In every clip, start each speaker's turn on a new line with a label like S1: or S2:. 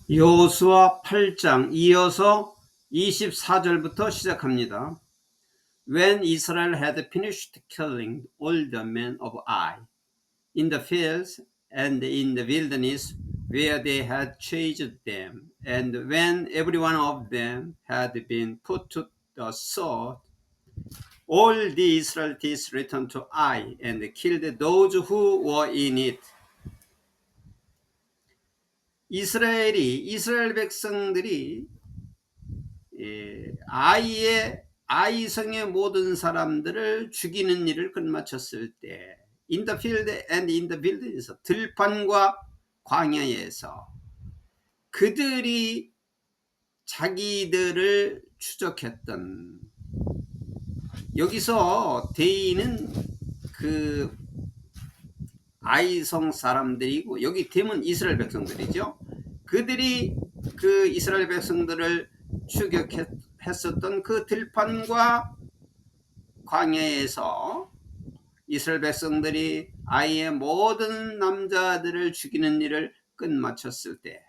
S1: 여호수아 8장 이어서 24절부터 시작합니다. When Israel had finished killing all the men of Ai in the fields and in the wilderness where they had chased them, and when every one of them had been put to the sword, all the Israelites returned to Ai and killed those who were in it. 이스라엘 백성들이 아이성의 모든 사람들을 죽이는 일을 끝마쳤을 때 in the field and in the wilderness, 들판과 광야에서 그들이 자기들을 추적했던, 여기서 대인은 그 아이성 사람들이고 여기 댐은 이스라엘 백성들이죠. 그들이 그 이스라엘 백성들을 추격했었던 그 들판과 광야에서 이스라엘 백성들이 아이의 모든 남자들을 죽이는 일을 끝마쳤을 때,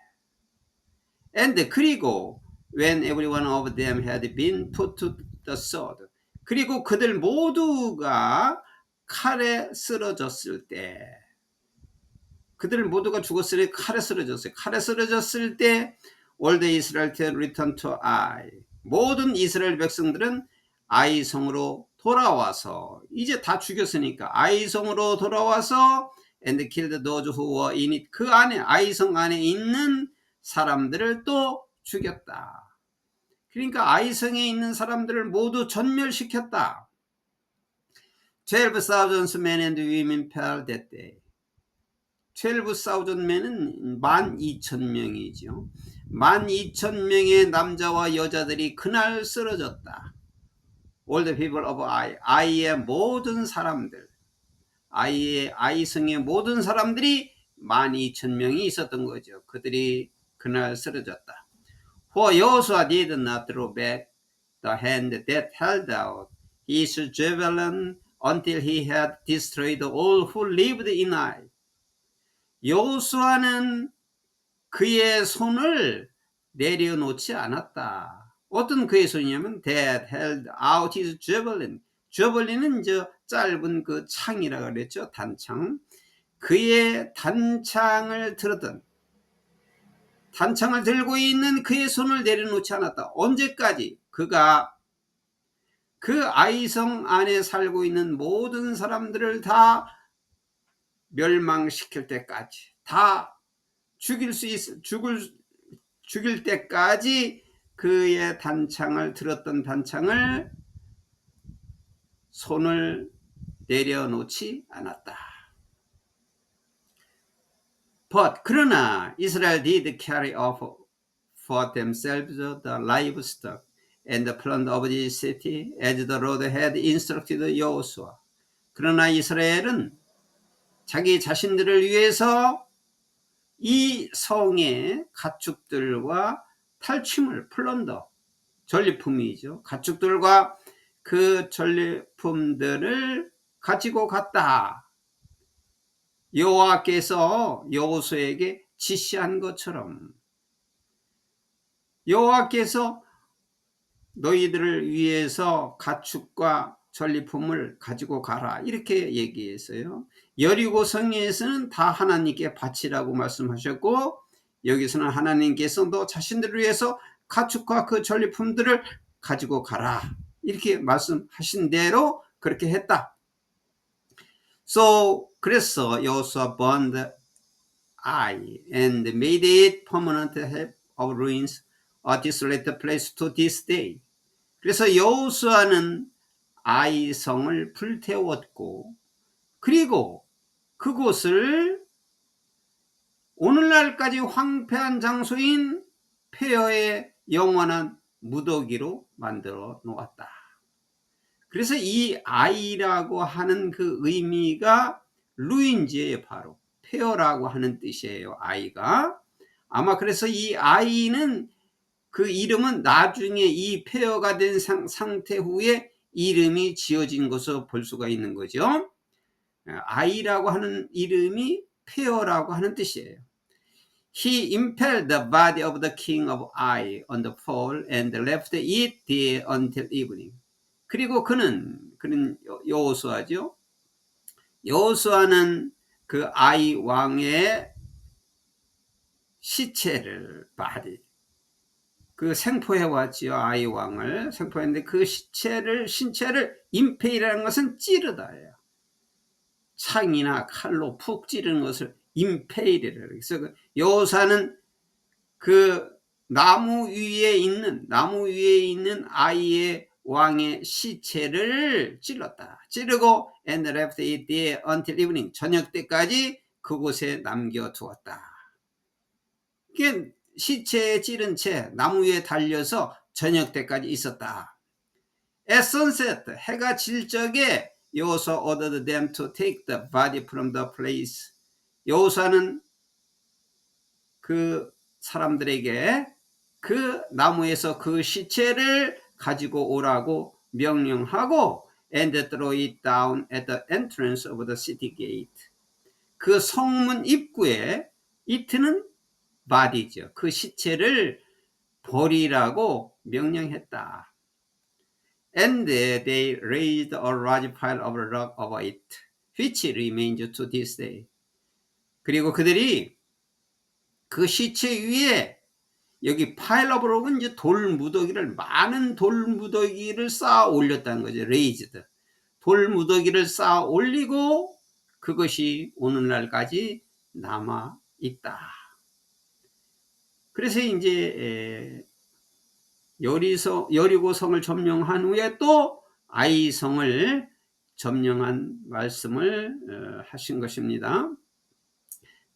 S1: and 그리고 when every one of them had been put to the sword, 그리고 그들 모두가 칼에 쓰러졌을 때, 그들 모두가 죽었을 때 칼에 쓰러졌어요. 칼에 쓰러졌을 때 all the Israelites returned to Ai, 모든 이스라엘 백성들은 아이 성으로 돌아와서, 이제 다 죽였으니까 아이 성으로 돌아와서 and killed those who were in it, 그 안에 아이 성 안에 있는 사람들을 또 죽였다. 그러니까 아이 성에 있는 사람들을 모두 전멸시켰다. 12,000 men and women fell that day. 12,000 men은 12,000명이죠. 12,000명의 남자와 여자들이 그날 쓰러졌다. All the people of Ai, 아이의 모든 사람들, 아이성의 모든 사람들이 12,000명이 있었던 거죠. 그들이 그날 쓰러졌다. For Joshua did not throw back the hand that held out his javelin until he had destroyed all who lived in Ai. 여호수아는 그의 손을 내려놓지 않았다. 어떤 그의 손이냐면 that held out his javelin. javelin은 저 짧은 그 창이라고 그랬죠. 단창. 그의 단창을 들었던, 단창을 들고 있는 그의 손을 내려놓지 않았다. 언제까지? 그가 그 아이성 안에 살고 있는 모든 사람들을 다 멸망시킬 때까지, 다 죽일 때까지 그의 단창을 들었던 단창을 손을 내려놓지 않았다. But 그러나 Israel did carry off for themselves the livestock and the plunder of the city as the Lord had instructed Joshua. 그러나 이스라엘은 자기 자신들을 위해서 이 성의 가축들과 탈취물, 플런더, 전리품이죠. 가축들과 그 전리품들을 가지고 갔다. 여호와께서 여호수아에게 지시한 것처럼 여호와께서 너희들을 위해서 가축과 전리품을 가지고 가라, 이렇게 얘기했어요. 여리고 성에서는 다 하나님께 바치라고 말씀하셨고, 여기서는 하나님께서 너 자신들을 위해서 가축과 그 전리품들을 가지고 가라, 이렇게 말씀하신 대로 그렇게 했다. So 그래서 여호수아 burned Ai and made it permanent heap of ruins, a desolate place to this day. 그래서 여호수아는 아이 성을 불태웠고, 그리고 그곳을 오늘날까지 황폐한 장소인 폐허의 영원한 무더기로 만들어 놓았다. 그래서 이 아이라고 하는 그 의미가 루인지예요. 바로 폐허라고 하는 뜻이에요. 아이가. 아마 그래서 이 아이는 그 이름은 나중에 이 폐허가 된 상태 후에 이름이 지어진 것으로 볼 수가 있는 거죠. 아이라고 하는 이름이 폐허라고 하는 뜻이에요. He impaled the body of the king of Ai on the pole and left it there until evening. 그리고 그는 여호수아죠. 여호수아는 그 아이 왕의 시체를 그 생포해 왔지요. 아이 왕을 생포했는데 그 신체를 임페이라는 것은 찌르다예요. 창이나 칼로 푹 찌르는 것을 임페이르라. 그래서 여호수아는 그 나무 위에 있는 아이의 왕의 시체를 찔렀다. 찌르고 and left it there until evening. 저녁 때까지 그곳에 남겨두었다. 이게 시체에 찌른 채 나무 위에 달려서 저녁 때까지 있었다. At sunset, 해가 질 적에 여호수아 ordered them to take the body from the place. 여호수아는 그 사람들에게 그 나무에서 그 시체를 가지고 오라고 명령하고 and throw it down at the entrance of the city gate. 그 성문 입구에 it는 body죠. 그 시체를 버리라고 명령했다. And they raised a large pile of rock over it, which remains to this day. 그리고 그들이 그 시체 위에 여기 pile of rock은 이제 많은 돌 무더기를 쌓아 올렸다는 거죠. raised. 돌 무더기를 쌓아 올리고 그것이 오늘날까지 남아 있다. 그래서 이제 여리고성을 점령한 후에 또 아이성을 점령한 말씀을 하신 것입니다.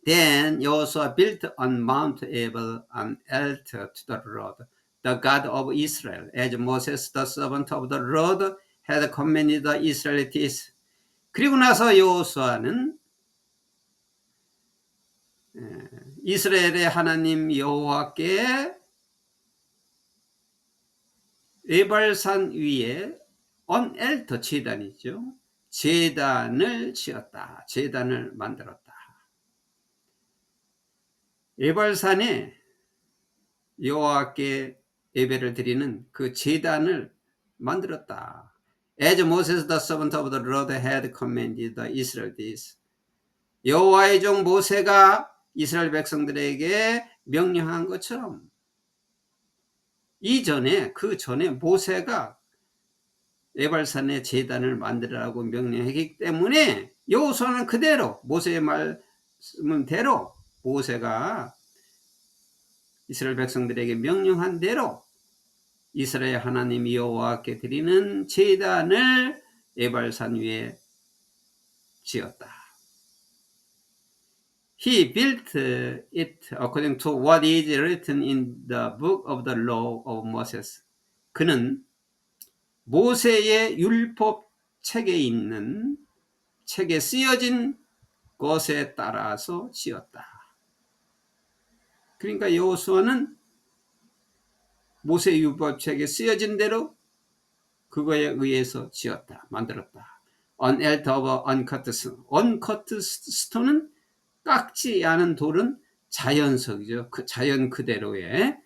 S1: Then Joshua built on Mount Ebal an altar to the Lord, the God of Israel, as Moses, the servant of the Lord, had commanded the Israelites. 그리고 나서 여호수아는 이스라엘의 하나님 여호와께 에발산 위에 on altar 제단이죠. 제단을 지었다. 제단을 만들었다. 에발산에 여호와께 예배를 드리는 그 제단을 만들었다. As Moses the servant of the Lord had commanded the Israelites. 여호와의 종 모세가 이스라엘 백성들에게 명령한 것처럼 그 전에 모세가 에발산에 제단을 만들라고 명령했기 때문에 여호수아는 그대로 모세의 말씀대로 모세가 이스라엘 백성들에게 명령한 대로 이스라엘 하나님 여호와께 드리는 제단을 에발산 위에 지었다. He built it according to what is written in the book of the law of Moses. 그는 모세의 율법 책에 쓰여진 것에 따라서 지었다. 그러니까 여호수아는 모세 율법책에 쓰여진 대로 그거에 의해서 만들었다. An altar of uncut stone. uncut stone은 깎지 않은 돌은 자연석이죠. 자연 그대로의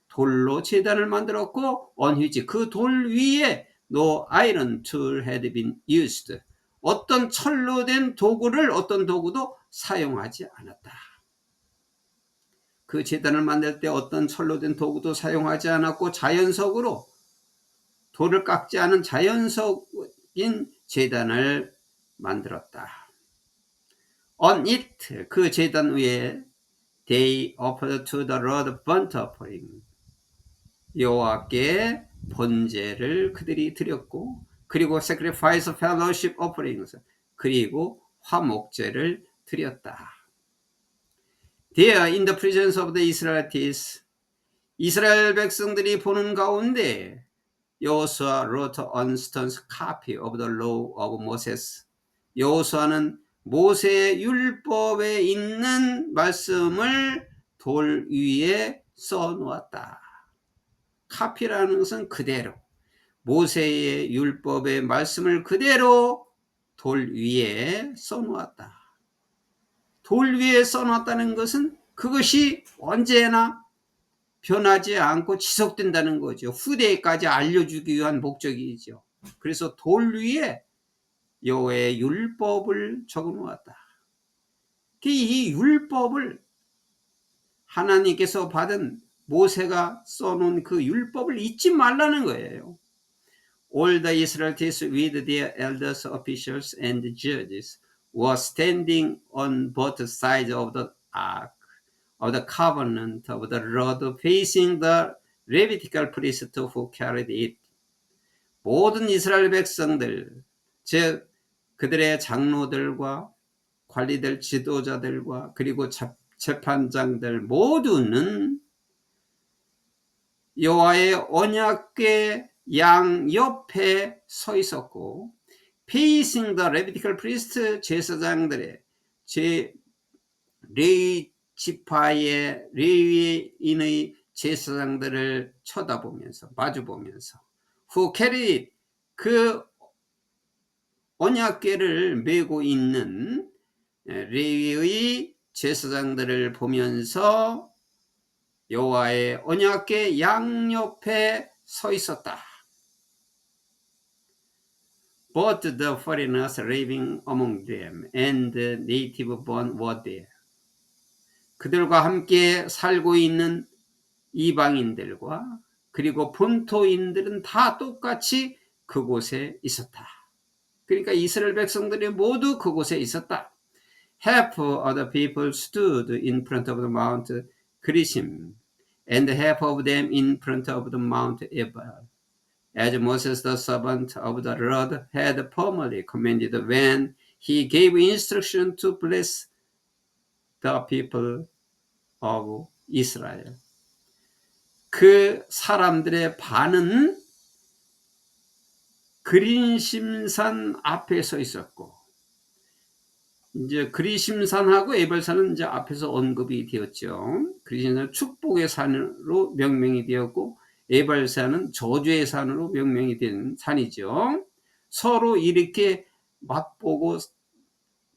S1: 돌로 제단을 만들었고 on which 그 돌 위에 no iron tool had been used. 어떤 철로 된 어떤 도구도 사용하지 않았다. 그 제단을 만들 때 어떤 철로 된 도구도 사용하지 않았고 자연석으로 돌을 깎지 않은 자연석인 제단을 만들었다. On it, 그 제단 위에 they offered to the Lord burnt offering. 여호와께 번제를 그들이 드렸고 그리고 sacrifice fellowship offerings. 그리고 화목제를 드렸다. There in the presence of the Israelites, 이스라엘 백성들이 보는 가운데 여호수아 wrote on stones copy of the law of Moses. 여호수아는 모세의 율법에 있는 말씀을 돌 위에 써놓았다. 카피라는 것은 그대로 모세의 율법의 말씀을 그대로 돌 위에 써놓았다. 돌 위에 써놨다는 것은 그것이 언제나 변하지 않고 지속된다는 거죠. 후대까지 알려주기 위한 목적이죠. 그래서 돌 위에 여호와의 율법을 적어놓았다. 이 율법을 하나님께서 받은 모세가 써놓은 그 율법을 잊지 말라는 거예요. All the Israelites with their elders, officials, and judges were standing on both sides of the ark of the covenant of the Lord, facing the Levitical priest who carried it. 모든 이스라엘 백성들, 즉 그들의 장로들과 관리들, 지도자들과 그리고 재판장들 모두는 여호와의 언약궤 양옆에 서 있었고, facing the Levitical priest, 제사장들의 레위 지파의 레위인의 제사장들을 쳐다보면서 마주보면서 who carried, 그 언약궤를 메고 있는 레위의 제사장들을 보면서 여호와의 언약궤 양옆에 서 있었다. But the foreigners living among them and the native born were there. 그들과 함께 살고 있는 이방인들과 그리고 본토인들은 다 똑같이 그곳에 있었다. 그러니까 이스라엘 백성들이 모두 그곳에 있었다. Half of the people stood in front of the Mount Gerizim, and half of them in front of the Mount Ebal, as Moses the servant of the Lord had formerly commanded when he gave instruction to bless the people of Israel. 그 사람들의 반은 그리심산 앞에 서 있었고, 이제 그리심산하고 에발산은 이제 앞에서 언급이 되었죠. 그리심산은 축복의 산으로 명명이 되었고, 에발산은 저주의 산으로 명명이 된 산이죠. 서로 이렇게 맛보고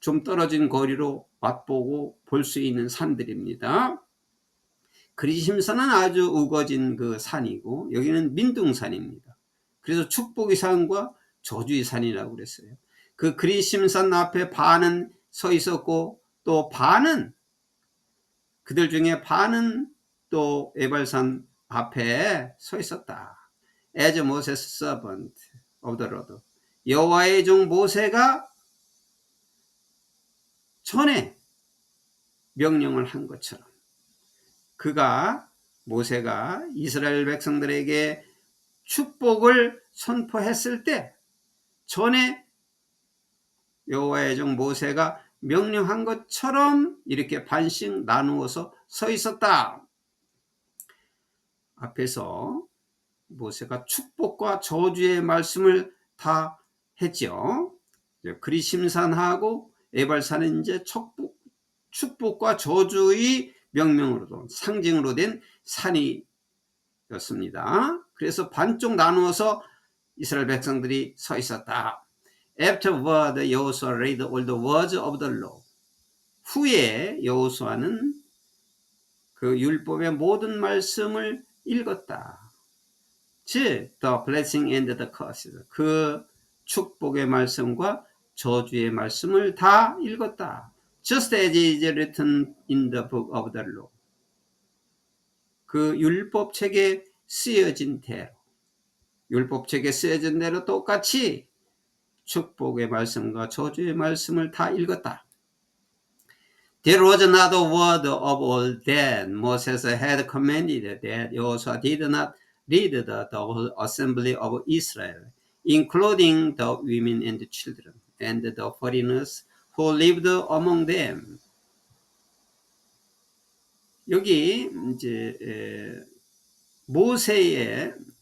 S1: 좀 떨어진 거리로 맛보고 볼 수 있는 산들입니다. 그리심산은 아주 우거진 그 산이고, 여기는 민둥산입니다. 그래서 축복의 산과 저주의 산이라고 그랬어요. 그 그리심산 앞에 반은 서 있었고, 또 반은, 그들 중에 반은 또 에발산 앞에 서 있었다. As Moses servant of the Lord, 여호와의 종 모세가 전에 명령을 한 것처럼, 모세가 이스라엘 백성들에게 축복을 선포했을 때 전에 여호와의 종 모세가 명령한 것처럼 이렇게 반씩 나누어서 서 있었다. 앞에서 모세가 축복과 저주의 말씀을 다 했죠. 그리심산하고 에발산은 이제 축복과 저주의 명명으로도 상징으로 된 산이었습니다. 그래서 반쪽 나누어서 이스라엘 백성들이 서 있었다. Afterward, Joshua read all the words of the law. 후에 여호수아는 그 율법의 모든 말씀을 읽었다. 즉, the blessing and the curses. 그 축복의 말씀과 저주의 말씀을 다 읽었다. Just as is written in the book of the law. 그 율법책에 쓰여진 대로, 율법책에 쓰여진 대로 똑같이 축복의 말씀과 저주의 말씀을 다 읽었다. There was not a word of all that Moses had commanded that Joshua did not read the whole assembly of Israel, including the women and the children, and the foreigners who lived among them. 여기 이제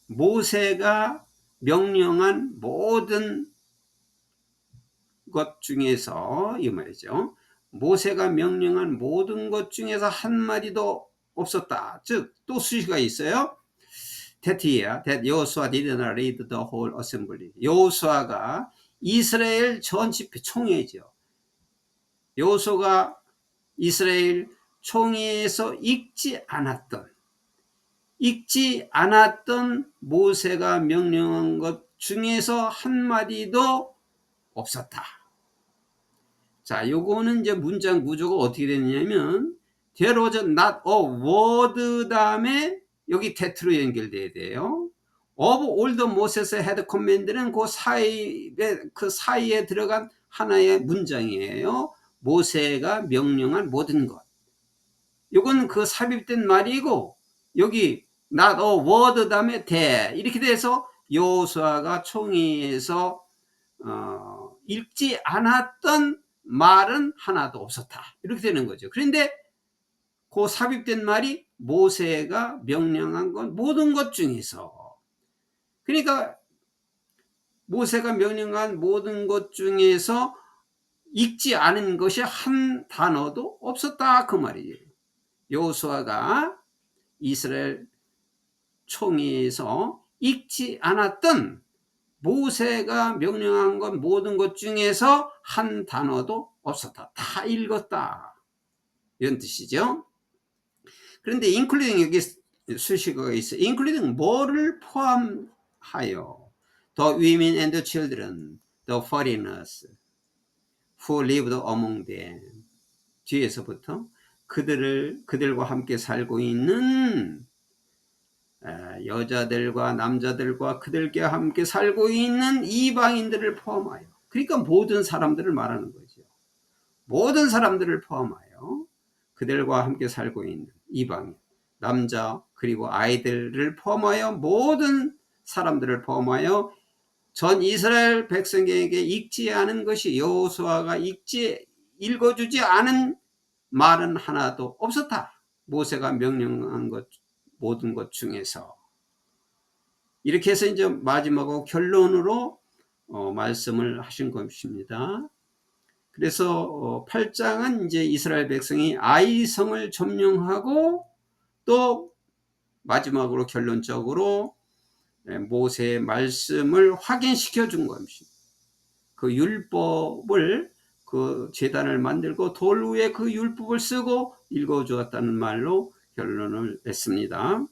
S1: 모세가 명령한 모든 것 중에서 이 말이죠. 모세가 명령한 모든 것 중에서 한마디도 없었다. 즉, 또 수식어가 있어요. That Joshua did not read the whole assembly. 여호수아가 이스라엘 전 집회 총회죠. 여호수아가 이스라엘 총회에서 읽지 않았던 모세가 명령한 것 중에서 한마디도 없었다. 자, 요거는 이제 문장 구조가 어떻게 되느냐면 there was not a word 다음에 여기 that로 연결돼야 돼요. of all the Moses had command는 그 사이에 들어간 하나의 문장이에요. 모세가 명령한 모든 것. 요건 그 삽입된 말이고, 여기 not a word 다음에 there 이렇게 돼서 여호수아가 총회에서 읽지 않았던 말은 하나도 없었다. 이렇게 되는 거죠. 그런데 그 삽입된 말이 모세가 명령한 건 모든 것 중에서, 그러니까 모세가 명령한 모든 것 중에서 읽지 않은 것이 한 단어도 없었다 그 말이에요. 여호수아가 이스라엘 총회에서 읽지 않았던 모세가 명령한 것 모든 것 중에서 한 단어도 없었다. 다 읽었다. 이런 뜻이죠. 그런데 including 여기 수식어가 있어요. including 뭐를 포함하여 the women and the children, the foreigners who lived among them. 뒤에서부터 그들과 함께 살고 있는 여자들과 남자들과 그들과 함께 살고 있는 이방인들을 포함하여, 그러니까 모든 사람들을 말하는 거죠. 모든 사람들을 포함하여 그들과 함께 살고 있는 이방인, 남자 그리고 아이들을 포함하여 모든 사람들을 포함하여 전 이스라엘 백성에게 읽지 않은 것이, 여호수아가 읽어주지 않은 말은 하나도 없었다. 모세가 명령한 것 모든 것 중에서. 이렇게 해서 이제 마지막으로 결론으로 말씀을 하신 것입니다. 그래서 8장은 이제 이스라엘 백성이 아이성을 점령하고 또 마지막으로 결론적으로 모세의 말씀을 확인시켜 준 것입니다. 그 율법을, 그 제단을 만들고 돌 위에 그 율법을 쓰고 읽어 주었다는 말로 결론을 냈습니다.